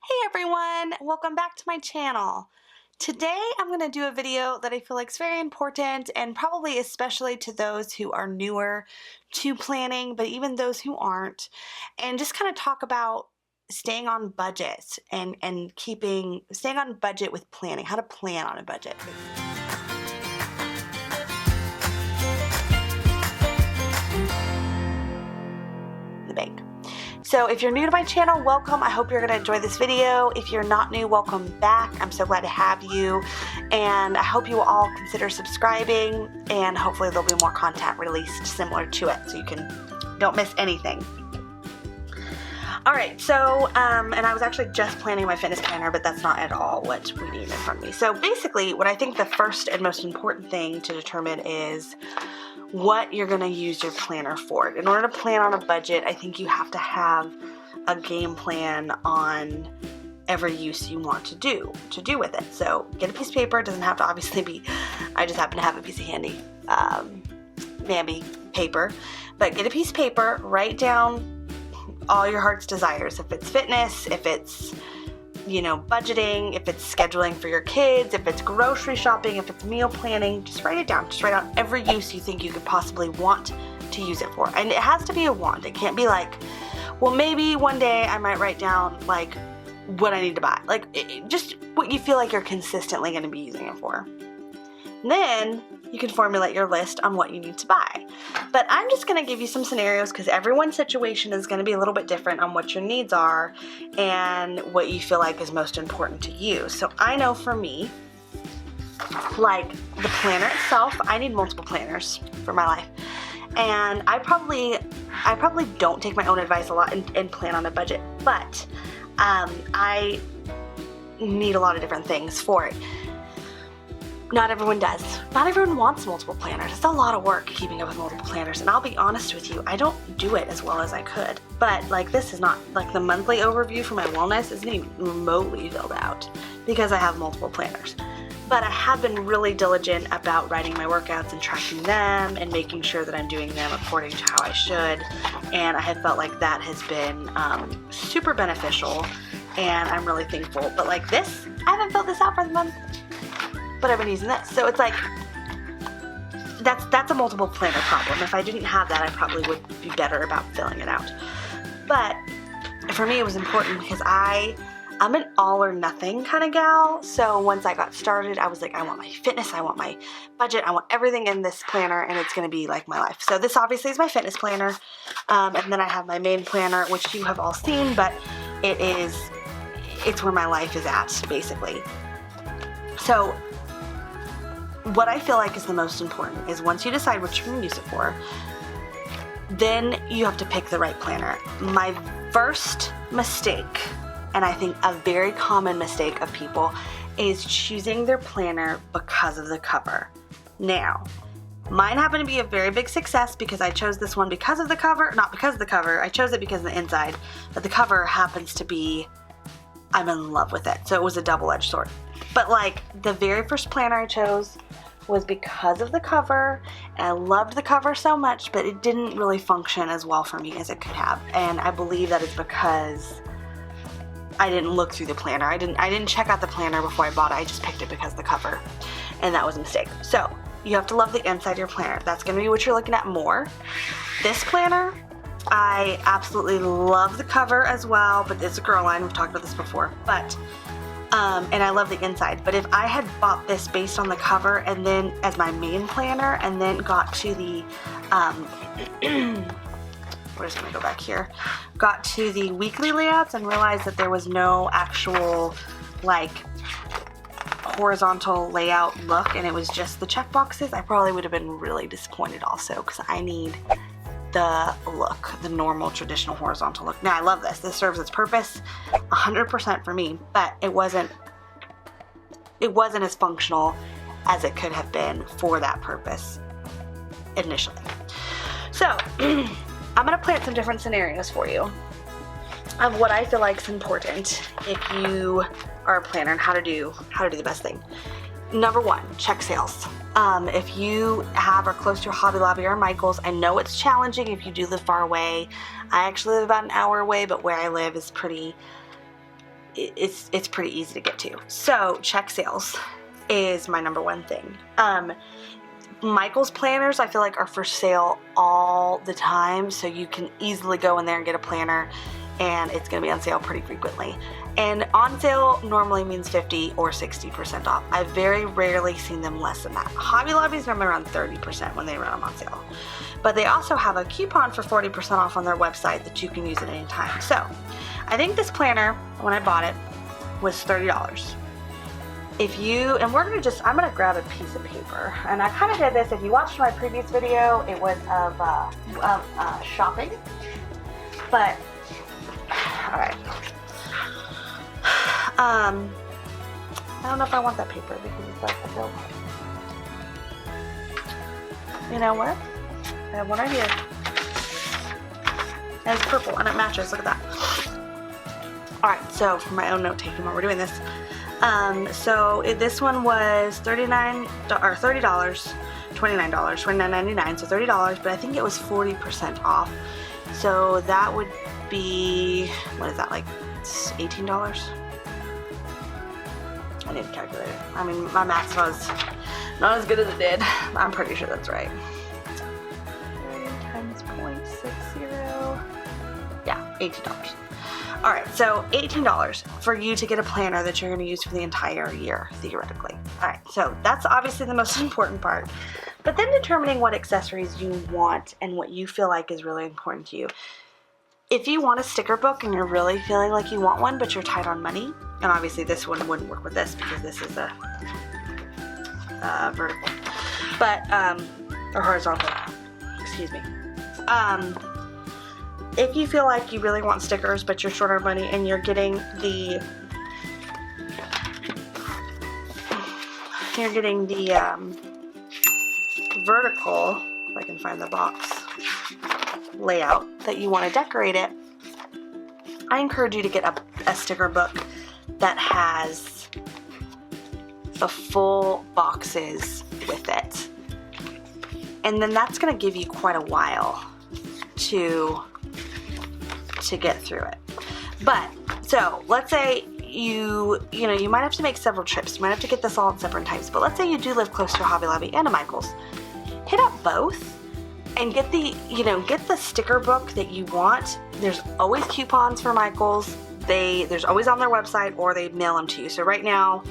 Hey everyone, welcome back to my channel. Today I'm going to do a video that I feel like is very important and probably especially to those who are newer to planning, but even those who aren't, and just kind of talk about staying on budget and staying on budget with planning, how to plan on a budget. The bank. So if you're new to my channel, welcome. I hope you're going to enjoy this video. If you're not new, welcome back. I'm so glad to have you, and I hope you will all consider subscribing, and hopefully there'll be more content released similar to it so you don't miss anything. Alright, so, and I was actually just planning my fitness planner, but that's not at all what we need in front of me. So basically, what I think the first and most important thing to determine is what you're going to use your planner for. In order to plan on a budget, I think you have to have a game plan on every use you want to do with it. So get a piece of paper. It doesn't have to obviously be, I just happen to have a piece of handy mammy paper, but get a piece of paper, write down all your heart's desires. If it's fitness, if it's budgeting, if it's scheduling for your kids, if it's grocery shopping, if it's meal planning, just write it down. Just write out every use you think you could possibly want to use it for. And it has to be a want. It can't be like, well, maybe one day I might write down like what I need to buy. Like just what you feel like you're consistently going to be using it for. And then you can formulate your list on what you need to buy. But I'm just going to give you some scenarios because everyone's situation is going to be a little bit different on what your needs are and what you feel like is most important to you. So I know for me, like the planner itself, I need multiple planners for my life. And I probably don't take my own advice a lot and plan on a budget, but I need a lot of different things for it. Not everyone does. Not everyone wants multiple planners. It's a lot of work keeping up with multiple planners, and I'll be honest with you, I don't do it as well as I could. But like this is not, like the monthly overview for my wellness isn't even remotely filled out because I have multiple planners. But I have been really diligent about writing my workouts and tracking them and making sure that I'm doing them according to how I should, and I have felt like that has been super beneficial, and I'm really thankful. But like this, I haven't filled this out for the month, but I've been using this. So it's like, that's a multiple planner problem. If I didn't have that, I probably would be better about filling it out. But for me, it was important because I'm an all or nothing kind of gal. So once I got started, I was like, I want my fitness, I want my budget, I want everything in this planner, and it's going to be like my life. So this obviously is my fitness planner. And then I have my main planner, which you have all seen, but it's where my life is at, basically. So what I feel like is the most important is once you decide what you're going to use it for, then you have to pick the right planner. My first mistake, and I think a very common mistake of people, is choosing their planner because of the cover. Now, mine happened to be a very big success because I chose this one because of the cover, not because of the cover. I chose it because of the inside, but the cover happens to be, I'm in love with it. So it was a double-edged sword. But like the very first planner I chose was because of the cover, and I loved the cover so much, but it didn't really function as well for me as it could have. And I believe that is because I didn't look through the planner. I didn't check out the planner before I bought it. I just picked it because of the cover, and that was a mistake. So you have to love the inside of your planner. That's going to be what you're looking at more. This planner, I absolutely love the cover as well, but it's a girl line. We've talked about this before, but and I love the inside. But if I had bought this based on the cover and then as my main planner and then got to the we're just gonna go back here, got to the weekly layouts and realized that there was no actual like horizontal layout look and it was just the check boxes, I probably would have been really disappointed also, because I need the look, the normal traditional horizontal look. Now I love this. This serves its purpose 100% for me, but it wasn't as functional as it could have been for that purpose initially. So I'm going to plant some different scenarios for you of what I feel like is important if you are a planner and how to do the best thing. Number one, check sales. If you are close to a Hobby Lobby or Michael's, I know it's challenging if you do live far away. I actually live about an hour away, but where I live is it's pretty easy to get to. So check sales is my number one thing. Michael's planners, I feel like, are for sale all the time, so you can easily go in there and get a planner, and it's going to be on sale pretty frequently. And on sale normally means 50 or 60% off. I've very rarely seen them less than that. Hobby Lobby's normally around 30% when they run them on sale. But they also have a coupon for 40% off on their website that you can use at any time. So I think this planner, when I bought it, was $30. And I'm gonna grab a piece of paper, and I kind of did this. If you watched my previous video, it was of shopping, but all right. I don't know if I want that paper because it's like a bill. You know what? I have one right here, and it's purple, and it matches. Look at that. All right, so for my own note taking while we're doing this. This one was $30, $29.99, so $30, but I think it was 40% off. So that would be, what is that, like $18? I need to calculate it. I mean, my math was not as good as it did. I'm pretty sure that's right. 30 times 0.60. Yeah, $18. All right, so $18 for you to get a planner that you're going to use for the entire year, theoretically. All right, so that's obviously the most important part. But then determining what accessories you want and what you feel like is really important to you. If you want a sticker book and you're really feeling like you want one, but you're tight on money, and obviously this one wouldn't work with this because this is a vertical, but, or horizontal, excuse me. If you feel like you really want stickers, but you're short on money and you're getting the vertical, if I can find the box layout that you want to decorate it, I encourage you to get a sticker book that has the full boxes with it. And then that's going to give you quite a while to get through it. But so let's say you might have to make several trips. You might have to get this all in separate types. But let's say you do live close to a Hobby Lobby and a Michael's. Hit up both and get the sticker book that you want. There's always coupons for Michael's. There's always on their website, or they mail them to you. So right now,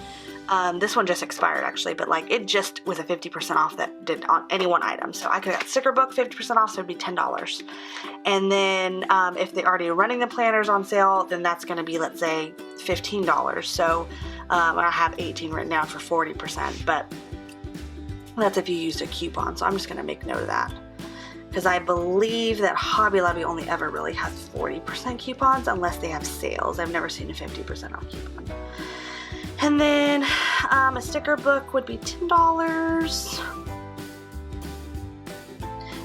this one just expired actually, but like it just was a 50% off that did on any one item. So I could have got sticker book 50% off, so it'd be $10. And then if they're already running the planners on sale, then that's going to be, let's say, $15. So I have 18 written down for 40%, but that's if you used a coupon. So I'm just going to make note of that, because I believe that Hobby Lobby only ever really has 40% coupons unless they have sales. I've never seen a 50% off coupon. And then a sticker book would be $10.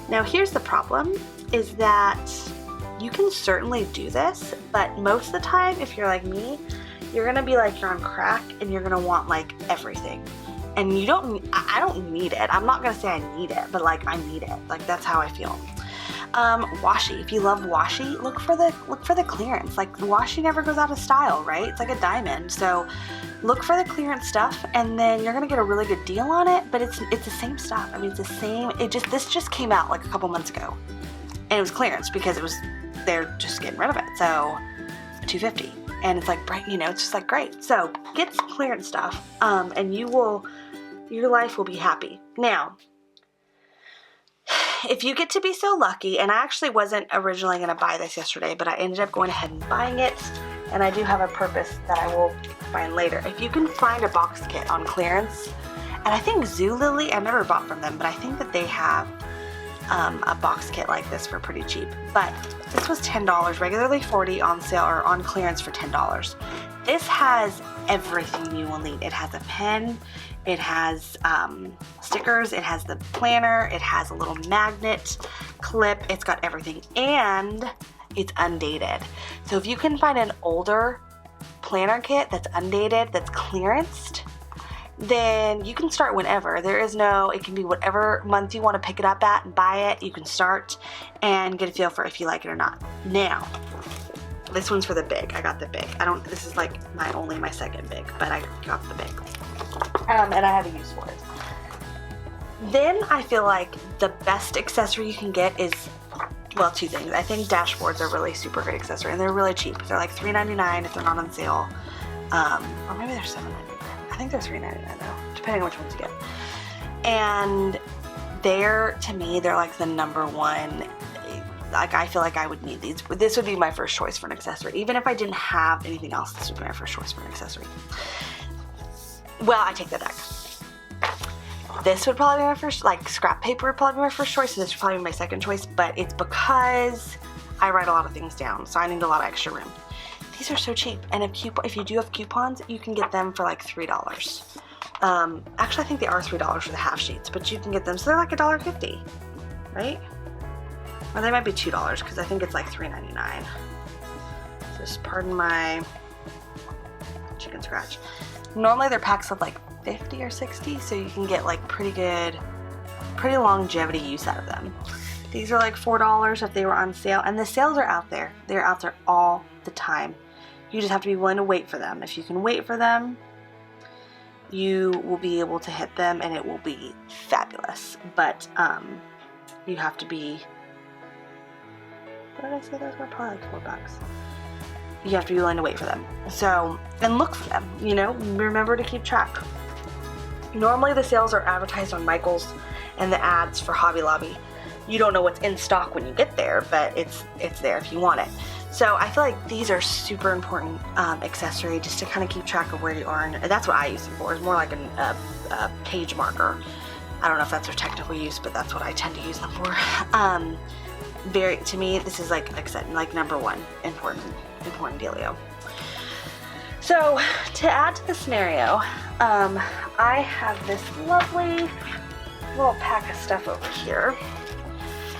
Now here's the problem, is that you can certainly do this, but most of the time, if you're like me, you're gonna be like you're on crack and you're gonna want like everything. And I don't need it. I'm not gonna say I need it, but like I need it. Like that's how I feel. Washi. If you love washi, look for the clearance. Like washi never goes out of style, right? It's like a diamond. So look for the clearance stuff, and then you're gonna get a really good deal on it. But it's the same stuff. I mean, it's the same. This just came out like a couple months ago, and it was clearance because they're just getting rid of it. So $250, and it's like bright. It's just like great. So get some clearance stuff, and your life will be happy. Now, if you get to be so lucky, and I actually wasn't originally going to buy this yesterday, but I ended up going ahead and buying it, and I do have a purpose that I will find later. If you can find a box kit on clearance, and I think Zulily, I've never bought from them, but I think that they have a box kit like this for pretty cheap. But this was $10, regularly $40 on sale, or on clearance for $10. This has everything you will need. It has a pen, it has stickers, it has the planner, it has a little magnet clip, it's got everything, and it's undated. So if you can find an older planner kit that's undated, that's clearanced, then you can start whenever. It can be whatever month you want to pick it up at and buy it. You can start and get a feel for if you like it or not. Now, This one's for the big. I got the big. This is like my second big, but I got the big. And I have a use for it. Then I feel like the best accessory you can get is, well, two things. I think dashboards are really super great accessory, and they're really cheap. They're like $3.99 if they're not on sale. Or maybe they're $7.99. I think they're $3.99 though, depending on which ones you get. And to me, they're like the number one. Like, I feel like I would need these. This would be my first choice for an accessory. Even if I didn't have anything else, this would be my first choice for an accessory. Well, I take that back. This would probably be my first, like scrap paper would probably be my first choice, and this would probably be my second choice, but it's because I write a lot of things down, so I need a lot of extra room. These are so cheap, and if you do have coupons, you can get them for like $3. Actually, I think they are $3 for the half sheets, but you can get them, so they're like $1.50, right? Or they might be $2, because I think it's like $3.99. So just pardon my chicken scratch. Normally they're packs of like 50 or 60, so you can get like pretty longevity use out of them. These are like $4 if they were on sale, and the sales are out there. They're out there all the time. You just have to be willing to wait for them. If you can wait for them, you will be able to hit them, and it will be fabulous. But you have to be, what did I say those were? Probably like $4. You have to be willing to wait for them. So, and look for them, you know, remember to keep track. Normally the sales are advertised on Michaels and the ads for Hobby Lobby. You don't know what's in stock when you get there, but it's there if you want it. So I feel like these are super important accessory just to kind of keep track of where you are, and that's what I use them for. It's more like a page marker. I don't know if that's their technical use, but that's what I tend to use them for. To me, this is like I said, like number one important dealio. So to add to the scenario, I have this lovely little pack of stuff over here,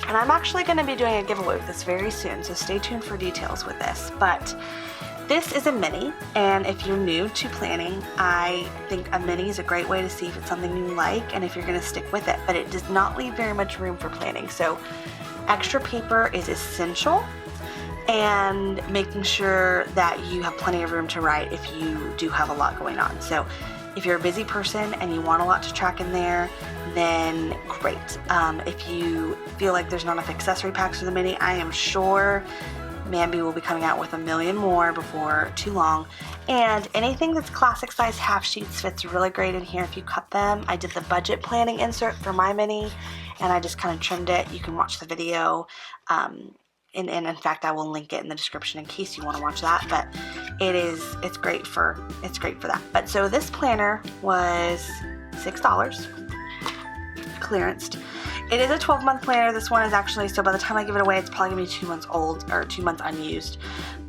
and I'm actually going to be doing a giveaway with this very soon, so stay tuned for details with this. But this is a mini, and if you're new to planning, I think a mini is a great way to see if it's something you like and if you're going to stick with it, but it does not leave very much room for planning. So extra paper is essential, and making sure that you have plenty of room to write if you do have a lot going on. So if you're a busy person and you want a lot to track in there, then great. If you feel like there's not enough accessory packs for the mini, I am sure Mambi will be coming out with a million more before too long. And anything that's classic size half sheets fits really great in here if you cut them. I did the budget planning insert for my mini, and I just kind of trimmed it. You can watch the video. And in fact, I will link it in the description in case you want to watch that. But it's great for that. But so this planner was $6, clearanced. It is a 12-month planner. This one is actually, so by the time I give it away, it's probably gonna be 2 months old, or 2 months unused.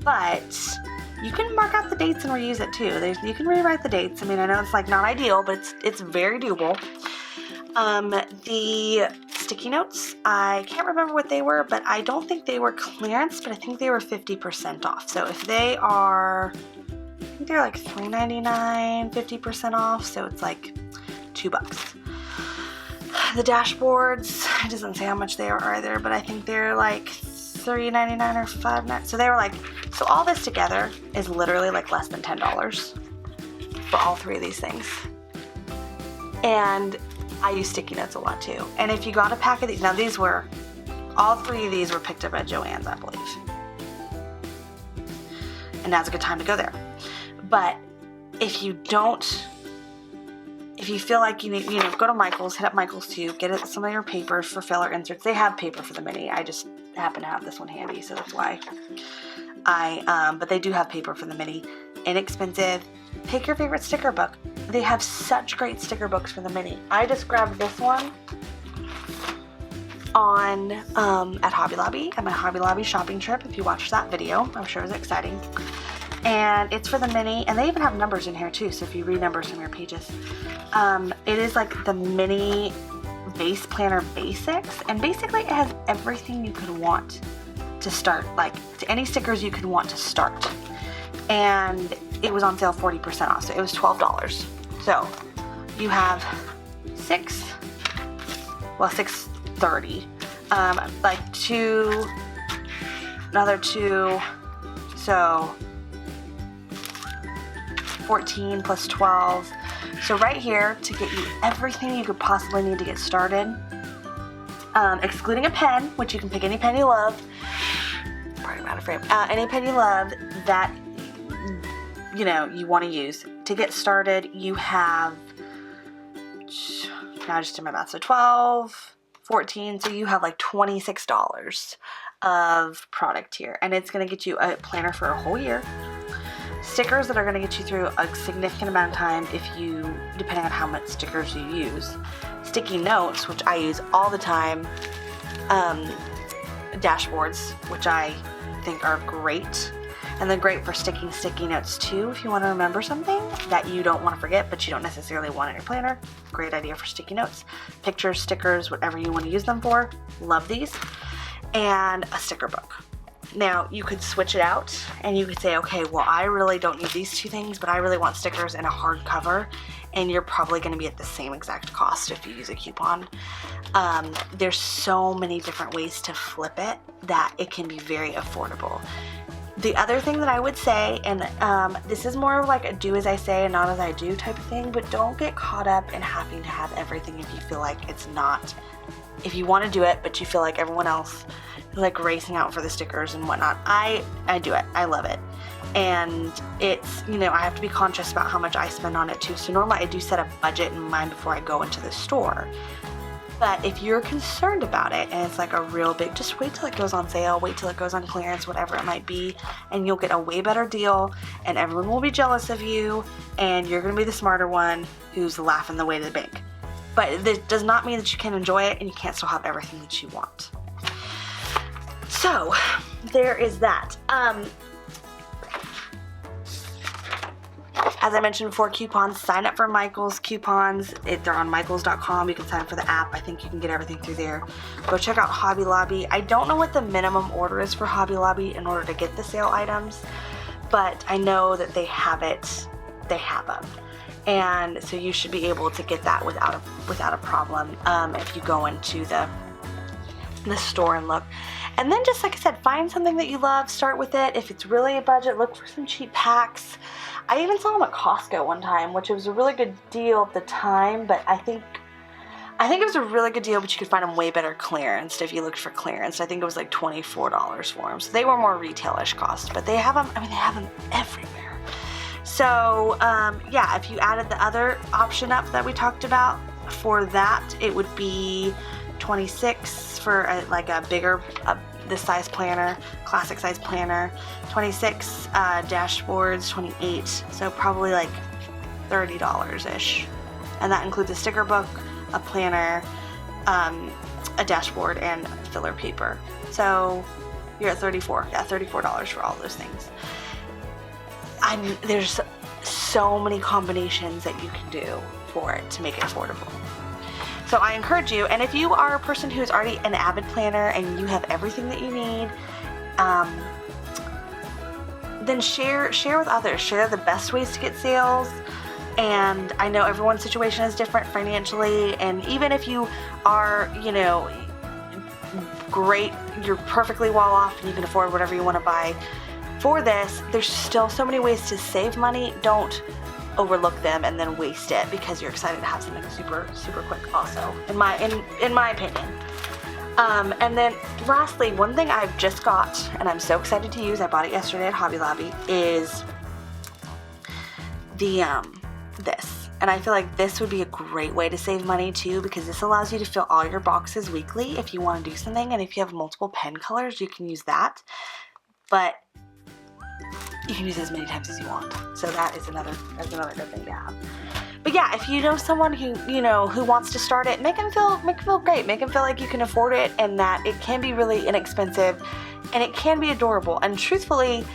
But you can mark out the dates and reuse it too. You can rewrite the dates. I mean, I know it's like not ideal, but it's very doable. The sticky notes, I can't remember what they were, but I don't think they were clearance, but I think they were 50% off. So if they are, I think they're like $3.99, 50% off, so it's like $2. The dashboards, it doesn't say how much they are either, but I think they're like $3.99 or $5.99. So they were like, so all this together is literally like less than $10 for all three of these things. And I use sticky notes a lot too. And if you got a pack of these, now these were, all three of these were picked up at Joann's, I believe. And now's a good time to go there. But if you feel like you need, go to Michael's, hit up Michael's too, get some of your papers for filler inserts. They have paper for the mini. I just happen to have this one handy, so that's why but they do have paper for the mini. Inexpensive. Pick your favorite sticker book. They have such great sticker books for the mini. I just grabbed this one at Hobby Lobby, at my Hobby Lobby shopping trip. If you watched that video, I'm sure it was exciting. And it's for the mini, and they even have numbers in here too, so if you read numbers from your pages. It is like the mini base planner basics, and basically it has everything you could want to start, like any stickers you could want to start. And it was on sale 40% off, so it was $12. So you have $6.30, like another two, So 14 plus 12. So right here, to get you everything you could possibly need to get started, excluding a pen, which you can pick any pen you love. Sorry, I'm out of frame. Any pen you love that you want to use. To get started, you have, now I just did my math, so 12, 14, so you have like $26 of product here, and it's going to get you a planner for a whole year. Stickers that are going to get you through a significant amount of time depending on how much stickers you use. Sticky notes, which I use all the time. Dashboards, which I think are great. And they're great for sticking sticky notes too if you want to remember something that you don't want to forget but you don't necessarily want in your planner. Great idea for sticky notes. Pictures, stickers, whatever you want to use them for. Love these. And a sticker book. Now, you could switch it out and you could say, okay, well, I really don't need these two things, but I really want stickers and a hardcover, and you're probably going to be at the same exact cost if you use a coupon. There's so many different ways to flip it that it can be very affordable. The other thing that I would say, and this is more like a do as I say and not as I do type of thing, but don't get caught up in having to have everything if you feel like it's not. If you want to do it, but you feel like everyone else is like racing out for the stickers and whatnot, I do it. I love it. And it's, I have to be conscious about how much I spend on it too. So normally I do set a budget in mind before I go into the store. But if you're concerned about it and it's like a real big, just wait till it goes on sale, wait till it goes on clearance, whatever it might be, and you'll get a way better deal, and everyone will be jealous of you, and you're going to be the smarter one who's laughing the way to the bank. But this does not mean that you can enjoy it and you can't still have everything that you want. So there is that. As I mentioned before, coupons, sign up for Michael's coupons. They're on michaels.com. You can sign up for the app. I think you can get everything through there. Go check out Hobby Lobby. I don't know what the minimum order is for Hobby Lobby in order to get the sale items, but I know that they have it. They have them. And so you should be able to get that without a problem if you go into the store and look. And then just like I said, find something that you love, start with it. If it's really a budget, look for some cheap packs. I even saw them at Costco one time, which was a really good deal at the time, but I think it was a really good deal, but you could find them way better clearance if you looked for clearance. I think it was like $24 for them. So they were more retail-ish cost, but they have them, they have them everywhere. So, yeah, if you added the other option up that we talked about, for that, it would be $26 for a bigger, this size planner, classic size planner, 26 dashboards, 28, so probably like $30-ish. And that includes a sticker book, a planner, a dashboard, and filler paper. So you're at $34 for all those things. There's so many combinations that you can do for it to make it affordable. So I encourage you, and if you are a person who's already an avid planner and you have everything that you need, then share with others. Share the best ways to get sales. And I know everyone's situation is different financially, and even if you are, great, you're perfectly well off and you can afford whatever you want to buy. For this, there's still so many ways to save money. Don't overlook them and then waste it because you're excited to have something super, super quick also, in my opinion. And then lastly, one thing I've just got, and I'm so excited to use, I bought it yesterday at Hobby Lobby, is this. And I feel like this would be a great way to save money too, because this allows you to fill all your boxes weekly if you want to do something, and if you have multiple pen colors, you can use that. But you can use it as many times as you want. So that's another good thing to have. But yeah, if you know someone who wants to start it, make them feel great. Make them feel like you can afford it and that it can be really inexpensive and it can be adorable. And truthfully,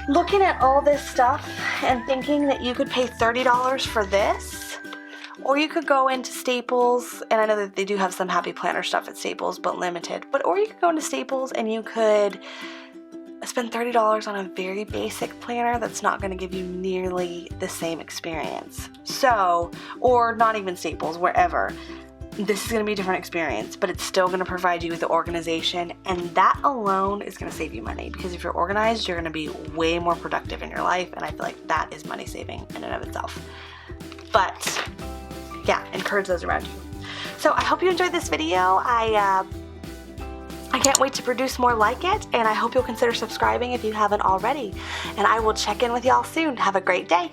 looking at all this stuff and thinking that you could pay $30 for this, or you could go into Staples, and I know that they do have some Happy Planner stuff at Staples, but limited. Or you could go into Staples and you could spend $30 on a very basic planner that's not going to give you nearly the same experience. So, or not even Staples, wherever. this is going to be a different experience, but it's still going to provide you with the organization, and that alone is going to save you money, because if you're organized, you're going to be way more productive in your life, and I feel like that is money saving in and of itself. But yeah, encourage those around you. So I hope you enjoyed this video. I can't wait to produce more like it, and I hope you'll consider subscribing if you haven't already, and I will check in with y'all soon. Have a great day.